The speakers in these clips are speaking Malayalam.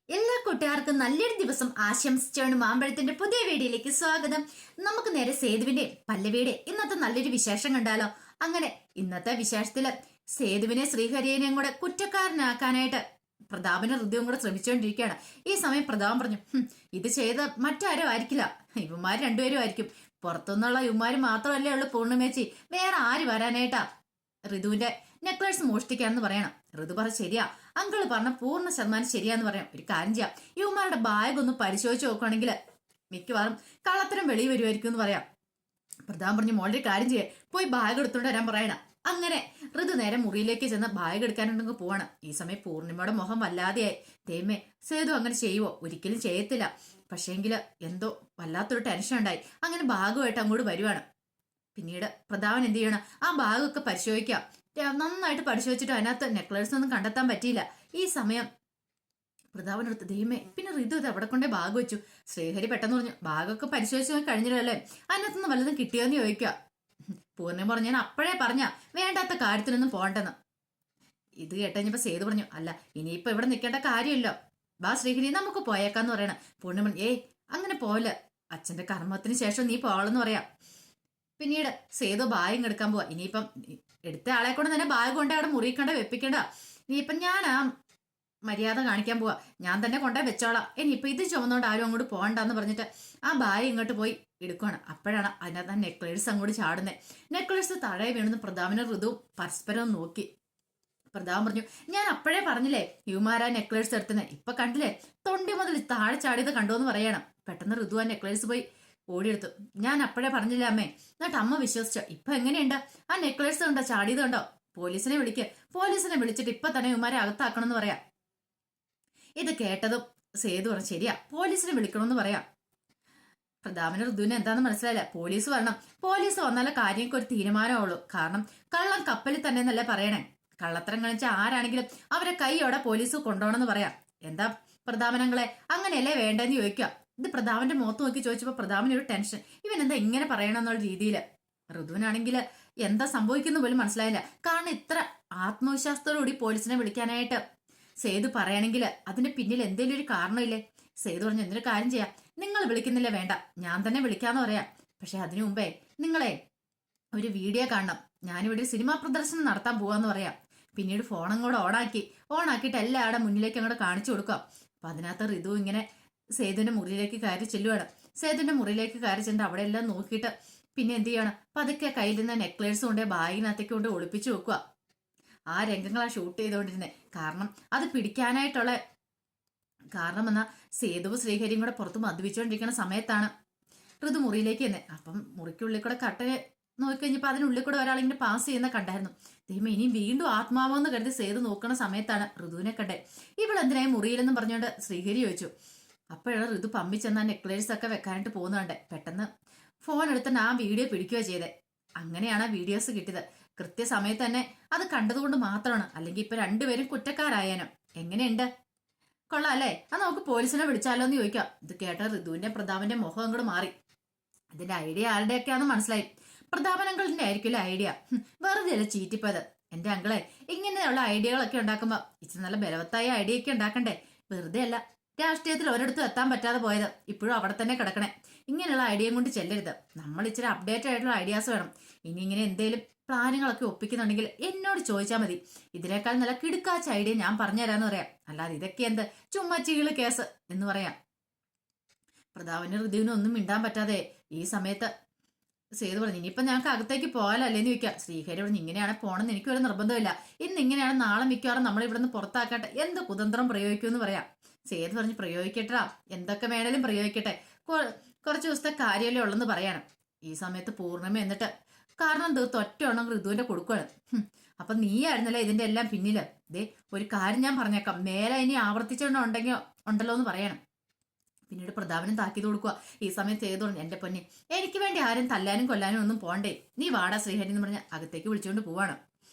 എല്ലാ കൂട്ടുകാർക്കും നല്ലൊരു ദിവസം ആശംസിച്ചുകൊണ്ട് മാമ്പഴത്തിന്റെ പുതിയ വീഡിയോയിലേക്ക് സ്വാഗതം. നമുക്ക് നേരെ സേതുവിന്റെ പല്ലവിയുടെ ഇന്നത്തെ നല്ലൊരു വിശേഷം കണ്ടാലോ. അങ്ങനെ ഇന്നത്തെ വിശേഷത്തില് സേതുവിനെ ശ്രീഹരിയെയും കൂടെ കുറ്റക്കാരനാക്കാനായിട്ട് പ്രതാപനും ഋതുവും കൂടെ ശ്രമിച്ചുകൊണ്ടിരിക്കുകയാണ്. ഈ സമയം പ്രതാപൻ പറഞ്ഞു, ഇത് ചെയ്ത മറ്റാരും ആയിരിക്കില്ല, ഇവന്മാർ രണ്ടുപേരും ആയിരിക്കും. പുറത്തുനിന്നുള്ള ഇവന്മാര് മാത്രമല്ലേ ഉള്ളു പൂർണ്ണിമേച്ചി, വേറെ ആര് വരാനായിട്ടാ ഋതുവിന്റെ നെക്ലേഴ്സ് മോഷ്ടിക്കാന്ന് പറയണം. ഋതു പറ ശരിയാ, അങ്കിള് പറഞ്ഞ 100% ശരിയാന്ന് പറയാം. ഒരു കാര്യം ചെയ്യാം, യുവമാരുടെ ബാഗ് ഒന്ന് പരിശോധിച്ച് നോക്കുകയാണെങ്കിൽ മിക്കവാറും കള്ളത്തരം വെളി വരുമായിരിക്കും എന്ന് പറയാം. പ്രധാൻ പറഞ്ഞു, മോളുടെ കാര്യം ചെയ്യേ, പോയി ബാഗ് എടുത്തോണ്ട് വരാൻ പറയണം. അങ്ങനെ ഋതു നേരെ മുറിയിലേക്ക് ചെന്ന് ബാഗ് എടുക്കാനുണ്ടെങ്കിൽ പോവാണ്. ഈ സമയം പൂർണിമയുടെ മുഖം വല്ലാതെയായി. ദൈവമേ, സേതു അങ്ങനെ ചെയ്യുവോ? ഒരിക്കലും ചെയ്യത്തില്ല. പക്ഷേങ്കില് എന്തോ വല്ലാത്തൊരു ടെൻഷൻ ഉണ്ടായി. അങ്ങനെ ബാഗുമായിട്ട് അങ്ങോട്ട് വരുവാണ്. പിന്നീട് പ്രതാപൻ എന്ത് ചെയ്യണം, ആ ബാഗൊക്കെ പരിശോധിക്കാം. നന്നായിട്ട് പരിശോധിച്ചിട്ട് അതിനകത്ത് നെക്ലേഴ്സ് ഒന്നും കണ്ടെത്താൻ പറ്റിയില്ല. ഈ സമയം പ്രതാപനെടുത്ത് ദൈവമേ, പിന്നെ ഋതു ഇത് എവിടെ കൊണ്ടേ ബാഗ് വെച്ചു. ശ്രീഹരി പെട്ടെന്ന് പറഞ്ഞു, ബാഗൊക്കെ പരിശോധിച്ച് കഴിഞ്ഞില്ലല്ലേ, അതിനകത്തുനിന്ന് വല്ലതും കിട്ടിയോന്ന് ചോദിക്കുക. പൂർണ്ണിമ പറഞ്ഞു, ഞാൻ അപ്പോഴേ പറഞ്ഞ വേണ്ടാത്ത കാര്യത്തിനൊന്നും പോണ്ടെന്ന്. ഇത് കേട്ടഞ്ഞപ്പോ സേതു പറഞ്ഞു, അല്ല ഇനിയിപ്പോ ഇവിടെ നിൽക്കേണ്ട കാര്യമല്ലോ, ബാ ശ്രീഹരി നമുക്ക് പോയേക്കാന്ന് പറയണം. പൂർണ്ണിമ, ഏയ് അങ്ങനെ പോലെ, അച്ഛന്റെ കർമ്മത്തിന് ശേഷം നീ പോളെന്ന് പറയാം. പിന്നീട് സേതു ബാഗ് എടുക്കാൻ പോവാ. ഇനിയിപ്പം എടുത്ത ആളെ കൊണ്ട് തന്നെ ബാഗ് കൊണ്ട് അവിടെ മുറിയിക്കണ്ട, വെപ്പിക്കണ്ട. ഇനിയിപ്പം ഞാൻ ആ മര്യാദ കാണിക്കാൻ പോവാ, ഞാൻ തന്നെ കൊണ്ടേ വെച്ചോളാം. ഇനിയിപ്പൊ ഇത് ചുമന്നുകൊണ്ട് ആരും അങ്ങോട്ട് പോകണ്ടെന്ന് പറഞ്ഞിട്ട് ആ ബാഗ് ഇങ്ങോട്ട് പോയി എടുക്കുകയാണ്. അപ്പോഴാണ് അതിനകത്ത് ആ നെക്ലേഴ്സ് അങ്ങോട്ട് ചാടുന്നത്. നെക്ലേഴ്സ് താഴെ വീണെന്ന് പ്രതാപനും ഋതു പരസ്പരം നോക്കി. പ്രതാപൻ പറഞ്ഞു, ഞാൻ അപ്പോഴേ പറഞ്ഞില്ലേ യുമാരാ നെക്ലേഴ്സ് എടുത്തുന്നത്, ഇപ്പൊ കണ്ടില്ലേ തൊണ്ടി മുതൽ താഴെ ചാടിയത് കണ്ടോന്ന് പറയണം. പെട്ടെന്ന് ഋതു ആ നെക്ലേഴ്സ് പോയി ഓടിയെടുത്തു. ഞാൻ അപ്പോഴേ പറഞ്ഞില്ല അമ്മേ, എന്നിട്ട് അമ്മ വിശ്വസിച്ചോ? ഇപ്പൊ എങ്ങനെയുണ്ട്? ആ നെക്ലേഴ്സ് ഉണ്ടോ, ചാടിയത് ഉണ്ടോ? പോലീസിനെ വിളിക്കുക, പോലീസിനെ വിളിച്ചിട്ട് ഇപ്പൊ തന്നെ ഇവന്മാരെ അകത്താക്കണം എന്ന് പറയാം. ഇത് കേട്ടതും സേതു പറഞ്ഞു, ശരിയാ, പോലീസിനെ വിളിക്കണമെന്ന് പറയാം. പ്രതാപന് ഋതുവിന് എന്താന്ന് മനസ്സിലായില്ല. പോലീസ് വരണം, പോലീസ് വന്നാലേ കാര്യങ്ങൾക്ക് ഒരു തീരുമാനമുള്ളൂ. കാരണം കള്ളം കപ്പലിൽ തന്നെ എന്നല്ലേ പറയണേ. കള്ളത്തരം കളിച്ച ആരാണെങ്കിലും അവരെ കൈയോടെ പോലീസ് കൊണ്ടുപോകണമെന്ന് പറയാം. എന്താ പ്രതാപനങ്ങളെ, അങ്ങനെയല്ലേ വേണ്ടെന്ന് ചോദിക്കാം. ഇത് പ്രതാപന്റെ മുഖത്ത് നോക്കി ചോദിച്ചപ്പോ പ്രതാപന് ഒരു ടെൻഷൻ, ഇവൻ എന്താ ഇങ്ങനെ പറയണമെന്നുള്ള രീതിയിൽ. ഋതുവിനാണെങ്കിൽ എന്താ സംഭവിക്കുന്ന പോലും മനസ്സിലായില്ല. കാരണം ഇത്ര ആത്മവിശ്വാസത്തോടുകൂടി പോലീസിനെ വിളിക്കാനായിട്ട് സേതു പറയണമെങ്കിൽ അതിന്റെ പിന്നിൽ എന്തെങ്കിലും ഒരു കാരണമില്ലേ? സേതു പറഞ്ഞു, എന്തൊരു കാര്യം ചെയ്യാം, നിങ്ങൾ വിളിക്കുന്നില്ല വേണ്ട, ഞാൻ തന്നെ വിളിക്കാന്ന് പറയാം. പക്ഷെ അതിനു മുമ്പേ നിങ്ങളെ ഒരു വീഡിയോ കാണണം, ഞാനിവിടെ ഒരു സിനിമാ പ്രദർശനം നടത്താൻ പോവാന്ന് പറയാം. പിന്നീട് ഫോണും കൂടെ ഓണാക്കിയിട്ട് എല്ലാവരുടെ മുന്നിലേക്ക് അങ്ങോട്ട് കാണിച്ചു കൊടുക്കാം. അപ്പൊ അതിനകത്ത് ഋതു ഇങ്ങനെ സേതുവിന്റെ മുറിയിലേക്ക് കയറി ചെല്ലുവാണ്. സേതുവിന്റെ മുറിയിലേക്ക് കയറി ചെന്നിട്ട് അവിടെ എല്ലാം നോക്കിയിട്ട് പിന്നെ എന്ത് ചെയ്യണം, പതുക്കെ കയ്യിൽ നിന്ന് നെക്ലേഴ്സ് കൊണ്ട് ബാഗിനകത്തേക്ക് കൊണ്ട് ഒളിപ്പിച്ചു വെക്കുക. ആ രംഗങ്ങളാണ് ഷൂട്ട് ചെയ്തുകൊണ്ടിരുന്നത്. കാരണം അത് പിടിക്കാനായിട്ടുള്ള കാരണം എന്നാ സേതുവും ശ്രീഹരിയും കൂടെ പുറത്ത് മദ്യപിച്ചുകൊണ്ടിരിക്കുന്ന സമയത്താണ് ഋതു മുറിയിലേക്ക് തന്നെ. അപ്പം മുറിക്കുള്ളിൽ കൂടെ കട്ടനെ നോക്കിക്കഴിഞ്ഞപ്പോ അതിനുള്ളിൽ കൂടെ ഒരാളിങ്ങനെ പാസ് ചെയ്യുന്ന കണ്ടായിരുന്നു. ദൈവം ഇനിയും വീണ്ടും ആത്മാവെന്ന് കരുതി സേതു നോക്കുന്ന സമയത്താണ് ഋതുവിനെ കണ്ടേ. ഇവളെന്തിനായി മുറിയിലെന്നും പറഞ്ഞുകൊണ്ട് ശ്രീഹരി ചോദിച്ചു. അപ്പോഴാണ് ഋതു പമ്പി ചെന്ന നെക്ലേഴ്സ് ഒക്കെ വെക്കാനായിട്ട് പോകുന്നുണ്ട്. പെട്ടെന്ന് ഫോൺ എടുത്തിട്ട് ആ വീഡിയോ പിടിക്കുക ചെയ്തേ. അങ്ങനെയാണ് ആ വീഡിയോസ് കിട്ടിയത്. കൃത്യസമയത്ത് തന്നെ അത് കണ്ടതുകൊണ്ട് മാത്രമാണ്, അല്ലെങ്കിൽ ഇപ്പൊ രണ്ടുപേരും കുറ്റക്കാരായാനും. എങ്ങനെയുണ്ട്, കൊള്ളാം അല്ലേ? അത് നമുക്ക് പോലീസിനെ വിളിച്ചാലോ എന്ന് ചോദിക്കാം. ഇത് കേട്ട ഋതുവിന്റെ പ്രതാപന്റെ മുഖം അങ്ങോട്ട് മാറി. ഇതിന്റെ ഐഡിയ ആരുടെയൊക്കെയാണെന്ന് മനസ്സിലായി. പ്രതാപനങ്ങളുടെ ആയിരിക്കില്ല ഐഡിയ. വെറുതെ അല്ല ചീറ്റിപ്പോയത്. എന്റെ അങ്കിളെ, ഇങ്ങനെയുള്ള ഐഡിയകളൊക്കെ ഉണ്ടാക്കുമ്പോ ഇച്ചിരി നല്ല ബലവത്തായ ഐഡിയ ഒക്കെ ഉണ്ടാക്കണ്ടേ? വെറുതെ അല്ല രാഷ്ട്രീയത്തിൽ ഒരിടത്തും എത്താൻ പറ്റാതെ പോയത്, ഇപ്പോഴും അവിടെ തന്നെ കിടക്കണേ. ഇങ്ങനെയുള്ള ഐഡിയയും കൊണ്ട് ചെല്ലരുത്. നമ്മൾ ഇച്ചിരി അപ്ഡേറ്റഡ് ആയിട്ടുള്ള ഐഡിയാസ് വേണം. ഇനി ഇങ്ങനെ എന്തെങ്കിലും പ്ലാനുകളൊക്കെ ഒപ്പിക്കുന്നുണ്ടെങ്കിൽ എന്നോട് ചോദിച്ചാൽ മതി. ഇതിനേക്കാൾ നല്ല കിടുക്കാച്ച ഐഡിയ ഞാൻ പറഞ്ഞുതരാന്ന് പറയാം. അല്ലാതെ ഇതൊക്കെ എന്ത് ചുമ്മാ ചീള് കേസ് എന്ന് പറയാം. പ്രതാപന് ഋതുവിനും ഒന്നും മിണ്ടാൻ പറ്റാതെ ഈ സമയത്ത് സേതു പറഞ്ഞു, ഇനിയിപ്പൊ ഞങ്ങൾക്ക് അകത്തേക്ക് പോകാലല്ലേന്ന് ചോദിക്കാം. ശ്രീഹരി പറഞ്ഞു, ഇങ്ങനെയാണ് പോണെന്ന് എനിക്ക് ഒരു നിർബന്ധമില്ല, ഇന്ന് ഇങ്ങനെയാണ്, നാളെ മിക്കവാറും നമ്മൾ ഇവിടെ നിന്ന് പുറത്താക്കട്ടെ, എന്ത് കുതന്ത്രം പ്രയോഗിക്കുമെന്ന് പറയാം. സേതു പറഞ്ഞു, പ്രയോഗിക്കട്ടാ, എന്തൊക്കെ വേണേലും പ്രയോഗിക്കട്ടെ, കുറച്ച് ദിവസത്തെ കാര്യമല്ലേ ഉള്ളെന്ന് പറയാണ്. ഈ സമയത്ത് പൂർണ്ണിമ എന്നിട്ട് കാരണം തീർത്ത് ഒറ്റ എണ്ണം ഋതുവിന്റെ കൊടുക്കുകയാണ്. അപ്പൊ നീയായിരുന്നല്ലേ ഇതിന്റെ എല്ലാം പിന്നില്. ദേ ഒരു കാര്യം ഞാൻ പറഞ്ഞേക്കാം, മേലെ ഇനി ആവർത്തിച്ചുണ്ടെങ്കിൽ ഉണ്ടല്ലോ എന്ന് പറയണം. പിന്നീട് പ്രതാപനും താക്കീത് കൊടുക്കുക. ഈ സമയത്ത് ഏതോ എന്റെ പൊന്നെ, എനിക്ക് വേണ്ടി ആരും തല്ലാനും കൊല്ലാനും ഒന്നും പോണ്ടേ, നീ വാടാ ശ്രീഹരി എന്ന് പറഞ്ഞ് അകത്തേക്ക് വിളിച്ചുകൊണ്ട് പോവാണ്.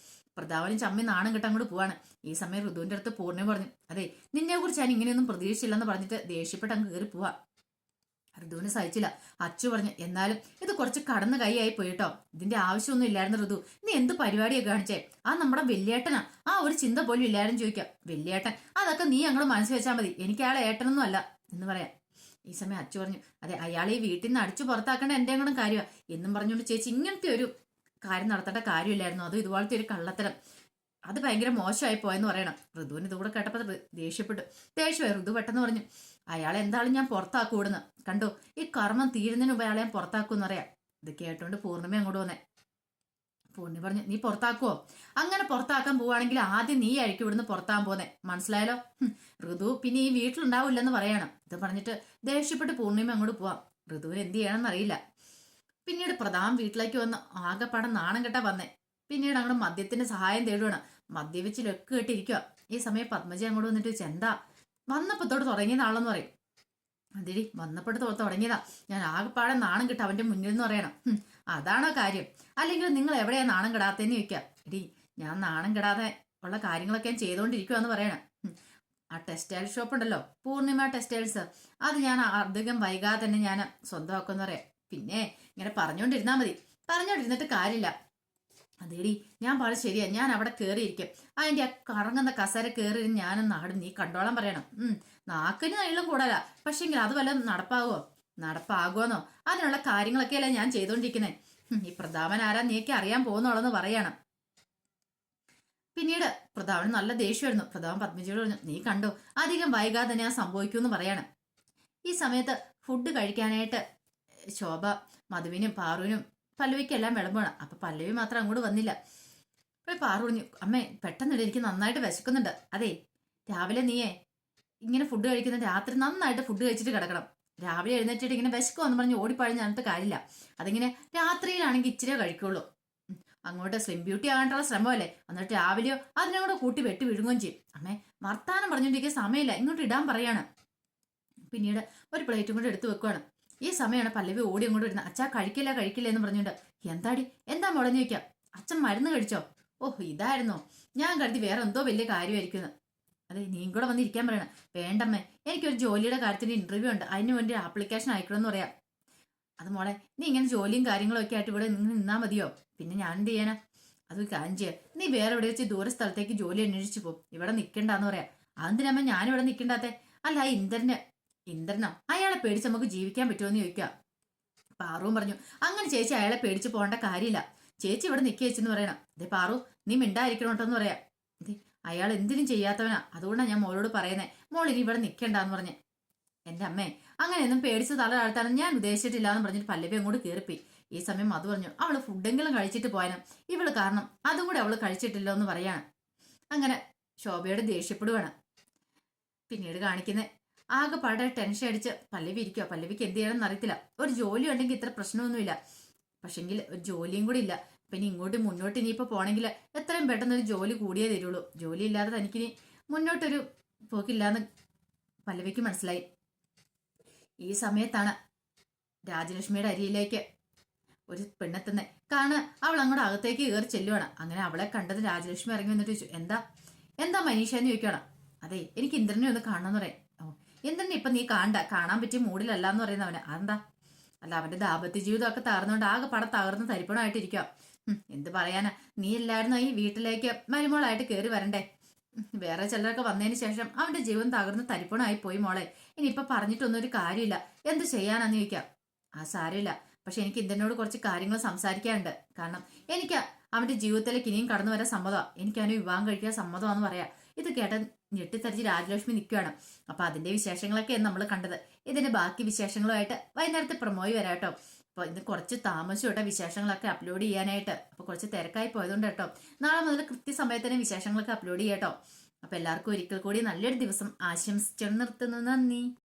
പ്രതാപനും ചമ്മി നാണം കിട്ടാൻ കൂടി പോവാണ്. ഈ സമയം ഋതുവിന്റെ അടുത്ത് പൂർണ്ണിമ പറഞ്ഞു, അതെ നിന്നെ കുറിച്ച് ഞാൻ ഇങ്ങനെയൊന്നും പ്രതീക്ഷിച്ചില്ലെന്ന് പറഞ്ഞിട്ട് ദേഷ്യപ്പെട്ട് അങ്ങ് കയറി പോവാ. ഋതുവിന് സഹിച്ചില്ല. അച്ചു പറഞ്ഞു, എന്നാലും ഇത് കുറച്ച് കടന്ന കൈയായി പോയിട്ടോ, ഇതിന്റെ ആവശ്യമൊന്നും ഇല്ലായിരുന്നു ഋതു, നീ എന്ത് പരിപാടിയൊക്കെ കാണിച്ചേ, ആ നമ്മുടെ വലിയേട്ടനാ, ആ ഒരു ചിന്ത പോലും ഇല്ലായിരുന്നു ചോദിക്കാം. വലിയേട്ടൻ അതൊക്കെ നീ അങ്ങോട്ട് മനസ്സിൽ വെച്ചാൽ മതി, എനിക്ക് അയാളെ ഏട്ടനൊന്നും അല്ല എന്ന് പറയാം. ഈ സമയം അച്ചു പറഞ്ഞു, അതെ അയാളെ ഈ വീട്ടിൽ നിന്ന് അടിച്ചു പുറത്താക്കേണ്ട എന്റെ കൂടെ കാര്യമാണ് എന്നും പറഞ്ഞുകൊണ്ട് ചേച്ചി ഇങ്ങനത്തെ ഒരു കാര്യം നടത്തേണ്ട കാര്യമില്ലായിരുന്നു, അതും ഇതുപോലത്തെ ഒരു കള്ളത്തരം, അത് ഭയങ്കര മോശമായി പോയെന്ന് പറയണം. ഋതുവിന് ഇതുകൂടെ കേട്ടപ്പോൾ ദേഷ്യമായി. ഋതു പെട്ടെന്ന് പറഞ്ഞു, അയാളെ എന്തായാലും ഞാൻ പുറത്താക്കൂടുന്നു, കണ്ടോ ഈ കർമ്മം തീരുന്നതിന് മുമ്പ് അയാളെ ഞാൻ പുറത്താക്കൂന്ന് പറയാം. ഇത് കേട്ടോണ്ട് പൂർണ്ണിമ അങ്ങോട്ട് വന്നേ. പൂർണ്ണി പറഞ്ഞു, നീ പുറത്താക്കുവോ? അങ്ങനെ പുറത്താക്കാൻ പോവാണെങ്കിൽ ആദ്യം നീ ആയിരിക്കും ഇവിടുന്ന് പുറത്താൻ പോന്നെ, മനസ്സിലായാലോ? ഋതു പിന്നെ ഈ വീട്ടിലുണ്ടാവില്ലെന്ന് പറയണം. ഇത് പറഞ്ഞിട്ട് ദേഷ്യപ്പെട്ട് പൂർണ്ണിമ അങ്ങോട്ട് പോവാം. ഋതുവിന് എന്ത് ചെയ്യണമെന്ന് അറിയില്ല. പിന്നീട് പ്രധാൻ വീട്ടിലേക്ക് വന്ന് ആകെപ്പാടെ നാണം കെട്ടാ വന്നേ. പിന്നീട് അങ്ങോട്ട് മദ്യത്തിന്റെ സഹായം തേടുവാണ്. മദ്യവെച്ച് ലക്ക് കെട്ടിരിക്കുക. ഈ സമയം പത്മജ അങ്ങോട്ട് വന്നിട്ട് ചെന്താ വന്നപ്പോത്തോട് തുടങ്ങിയതാണെന്ന് പറയും. അതേടി വന്നപ്പോട്ട് തുടങ്ങിയതാ, ഞാൻ ആകെപ്പാടെ നാണം കിട്ടും അവന്റെ മുന്നിൽ എന്ന് പറയണം. അതാണോ കാര്യം? അല്ലെങ്കിൽ നിങ്ങൾ എവിടെയാ നാണം കെടാത്തേന്ന് ചോദിക്കാം. എടി ഞാൻ നാണം കെടാതെ ഉള്ള കാര്യങ്ങളൊക്കെ ഞാൻ ചെയ്തോണ്ടിരിക്കുവാന്ന് പറയണം. ആ ടെക്സ്റ്റൈൽ ഷോപ്പ് ഉണ്ടല്ലോ, പൂർണിമ ടെക്സ്റ്റൈൽസ്, അത് ഞാൻ അധികം വൈകാതെ തന്നെ ഞാൻ സ്വന്തമാക്കുമെന്ന് പറയാം. പിന്നെ ഇങ്ങനെ പറഞ്ഞോണ്ടിരുന്നാ മതി, പറഞ്ഞോണ്ടിരുന്നിട്ട് കാര്യമില്ല. അതേടി ഞാൻ പറഞ്ഞു ശരിയാ, ഞാൻ അവിടെ കയറിയിരിക്കും, അതിന്റെ ആ കറങ്ങുന്ന കസേര കയറി ഞാനും നാടും നീ കണ്ടോളാൻ പറയണം. നാക്കിന് നീളം കൂടല, പക്ഷെങ്കിൽ അത് വല്ലതും നടപ്പാകുമെന്നോ അതിനുള്ള കാര്യങ്ങളൊക്കെയല്ലേ ഞാൻ ചെയ്തോണ്ടിരിക്കുന്നത്. ഈ പ്രതാപൻ ആരാ നീക്ക് അറിയാൻ പോകുന്നുള്ളെന്ന് പറയണം. പിന്നീട് പ്രതാപന് നല്ല ദേഷ്യമായിരുന്നു. പ്രതാപൻ പത്മജിയോട് പറഞ്ഞു, നീ കണ്ടോ അധികം വൈകാതെ തന്നെ ഞാൻ സംഭവിക്കുമെന്ന് പറയണം. ഈ സമയത്ത് ഫുഡ് കഴിക്കാനായിട്ട് ശോഭ മധുവിനും പാറുവിനും പല്ലവിക്കെല്ലാം വിളമ്പാണ്. അപ്പൊ പല്ലവി മാത്രം അങ്ങോട്ട് വന്നില്ല. അപ്പൊ പാറു പറഞ്ഞു, അമ്മേ പെട്ടെന്നില്ല, എനിക്ക് നന്നായിട്ട് വിശക്കുന്നുണ്ട്. അതെ രാവിലെ നീയേ ഇങ്ങനെ ഫുഡ് കഴിക്കുന്ന രാത്രി നന്നായിട്ട് ഫുഡ് കഴിച്ചിട്ട് കിടക്കണം. രാവിലെ എഴുന്നേറ്റിട്ട് ഇങ്ങനെ വിശക്കുമെന്ന് പറഞ്ഞ് ഓടിപ്പഴിഞ്ഞിട്ട് കാര്യമില്ല. അതിങ്ങനെ രാത്രിയിലാണെങ്കിൽ ഇച്ചിരി കഴിക്കുള്ളൂ. അങ്ങോട്ട് സ്ലിം ബ്യൂട്ടി ആകാനുള്ള ശ്രമമല്ലേ, എന്നിട്ട് രാവിലെയോ അതിനോട് കൂട്ടി വെട്ടി വിഴുങ്ങുകയും ചെയ്യും. അമ്മേ വർത്താനം പറഞ്ഞോണ്ടിരിക്കുന്ന സമയമില്ല, ഇങ്ങോട്ട് ഇടാൻ പറയാണ്. പിന്നീട് ഒരു പ്ലേറ്റും കൂടെ എടുത്തു വെക്കുവാണ്. ഈ സമയമാണ് പല്ലവി ഓടി അങ്ങോട്ട് വരുന്നത്. അച്ഛാ കഴിക്കില്ല എന്ന് പറഞ്ഞുകൊണ്ട്. എന്താ മുടഞ്ഞു വെക്കാം, അച്ഛൻ മരുന്ന് കഴിച്ചോ? ഓഹ് ഇതായിരുന്നോ, ഞാൻ കരുതി വേറെ എന്തോ വലിയ കാര്യമായിരിക്കുന്നു. അതെ നീയും കൂടെ വന്നിരിക്കാൻ പറയണം. വേണ്ടമ്മേ, എനിക്കൊരു ജോലിയുടെ കാര്യത്തിന് ഇന്റർവ്യൂ ഉണ്ട്, അതിന് വേണ്ടി ആപ്ലിക്കേഷൻ അയക്കണമെന്ന് പറയാം. അത് മോളെ നീ ഇങ്ങനെ ജോലിയും കാര്യങ്ങളും ഒക്കെ ആയിട്ട് ഇവിടെ നിങ്ങൾ നിന്നാ മതിയോ? പിന്നെ ഞാൻ എന്ത് ചെയ്യാനാ? അത് കാര്യം ചെയ്യാം, നീ വേറെ എവിടെ വെച്ച് ദൂര സ്ഥലത്തേക്ക് ജോലി അന്വേഷിച്ചു പോകും, ഇവിടെ നിൽക്കണ്ടെന്ന് പറയാം. അതെന്തിനമ്മ ഞാനിവിടെ നിൽക്കണ്ടാത്തെ? അല്ല ഇന്ദ്രനോ അയാളെ പേടിച്ച് നമുക്ക് ജീവിക്കാൻ പറ്റുമോന്ന് ചോദിക്കുക. പാറുവും പറഞ്ഞു, അങ്ങനെ ചേച്ചി അയാളെ പേടിച്ച് പോകേണ്ട കാര്യമില്ല, ചേച്ചി ഇവിടെ നിൽക്കുക ചേച്ചെന്ന് പറയണം. അതെ പാറു നീ മിണ്ടായിരിക്കണോട്ടോന്ന് പറയാം. അതെ അയാൾ എന്തിനും ചെയ്യാത്തവനാ, അതുകൊണ്ടാണ് ഞാൻ മോളോട് പറയുന്നേ, മോൾ ഇനി ഇവിടെ നിൽക്കണ്ടെന്ന് പറഞ്ഞ്. എന്റെ അമ്മേ അങ്ങനെയൊന്നും പേടിച്ച് തല താഴ്ത്താനും ഞാൻ ഉദ്ദേശിച്ചിട്ടില്ല എന്ന് പറഞ്ഞിട്ട് പല്ലവി അങ്ങോട്ട് കയറിപ്പോയി. ഈ സമയം അത് പറഞ്ഞു, അവള് ഫുഡെങ്കിലും കഴിച്ചിട്ട് പോയാലും ഇവള് കാരണം അതും കൂടെ അവള് കഴിച്ചിട്ടില്ലോ എന്ന് പറയാണ്. അങ്ങനെ ശോഭയോട് ദേഷ്യപ്പെടുവാണ്. പിന്നീട് കാണിക്കുന്നത് ആകെപ്പാടെ ടെൻഷൻ അടിച്ച് പല്ലവി ഇരിക്കുക. പല്ലവിക്ക് എന്ത് ചെയ്യണമെന്ന് അറിയത്തില്ല. ഒരു ജോലി ഉണ്ടെങ്കിൽ ഇത്ര പ്രശ്നമൊന്നുമില്ല, പക്ഷെങ്കിൽ ഒരു ജോലിയും കൂടി ഇല്ല. പിന്നെ മുന്നോട്ട് ഇനിയിപ്പോൾ പോണെങ്കിൽ എത്രയും പെട്ടെന്ന് ഒരു ജോലി കൂടിയേ തരുള്ളൂ. ജോലി ഇല്ലാതെ തനിക്കിനി മുന്നോട്ടൊരു പോക്കില്ലാന്ന് പല്ലവിക്ക് മനസ്സിലായി. ഈ സമയത്താണ് രാജലക്ഷ്മിയുടെ അരിയിലേക്ക് ഒരു പെണ്ണെത്തുന്നത്. കാരണം അവൾ അങ്ങോട്ട് അകത്തേക്ക് കയറി ചെല്ലുവാണ്. അങ്ങനെ അവളെ കണ്ടത് രാജലക്ഷ്മി ഇറങ്ങി വന്നിട്ട് ചോദിച്ചു, എന്താ മനീഷ എന്ന് ചോദിക്കണം. അതെ എനിക്ക് ഇന്ദ്രനെ ഒന്ന് കാണണമെന്ന് പറയാം. ഇന്ദ്രനെ ഇപ്പൊ നീ കാണാൻ പറ്റിയ മൂഡിലല്ല എന്ന് പറയുന്നവന്. അതെന്താ? അല്ല അവന്റെ ദാമ്പത്യ ജീവിതമൊക്കെ തകർന്നുകൊണ്ട് ആകെ പടം തകർന്ന് തരിപ്പണമായിട്ടിരിക്കുക. എന്ത് പറയാനാ, നീ എല്ലായിരുന്നു ഈ വീട്ടിലേക്ക് മരുമോളായിട്ട് കയറി വരണ്ടേ? വേറെ ചിലരൊക്കെ വന്നതിന് ശേഷം അവന്റെ ജീവൻ തകർന്ന് തരിപ്പണമായി പോയി മോളെ. ഇനിയിപ്പൊ പറഞ്ഞിട്ടൊന്നും ഒരു കാര്യമില്ല, എന്ത് ചെയ്യാനാന്ന് ചോദിക്കാം. സാരമില്ല, പക്ഷെ എനിക്ക് ഇന്ദ്രനോട് കുറച്ച് കാര്യങ്ങൾ സംസാരിക്കാനുണ്ട്. കാരണം എനിക്ക് അവന്റെ ജീവിതത്തിലേക്ക് ഇനിയും കടന്നു വരാൻ സമ്മതമാണ്, എനിക്ക് അവന് വിവാഹം കഴിക്കാൻ സമ്മതമാണെന്ന് പറയാം. ഇത് കേട്ട ഞെട്ടിത്തരിച്ച് രാജലക്ഷ്മി നിൽക്കുകയാണ്. അപ്പൊ അതിന്റെ വിശേഷങ്ങളൊക്കെയാണ് നമ്മൾ കണ്ടത്. ഇതിന്റെ ബാക്കി വിശേഷങ്ങളുമായിട്ട് വൈകുന്നേരത്തെ പ്രൊമോയി വരാട്ടോ. അപ്പൊ ഇന്ന് കുറച്ച് താമസിച്ചു കേട്ടോ വിശേഷങ്ങളൊക്കെ അപ്ലോഡ് ചെയ്യാനായിട്ട്. അപ്പൊ കുറച്ച് തിരക്കായി പോയതുകൊണ്ട് കേട്ടോ. നാളെ മുതൽ കൃത്യസമയത്തിന് വിശേഷങ്ങളൊക്കെ അപ്ലോഡ് ചെയ്യാട്ടോ. അപ്പൊ എല്ലാവർക്കും ഒരിക്കൽ കൂടി നല്ലൊരു ദിവസം ആശംസിച്ചു നിർത്തുന്നു. നന്ദി.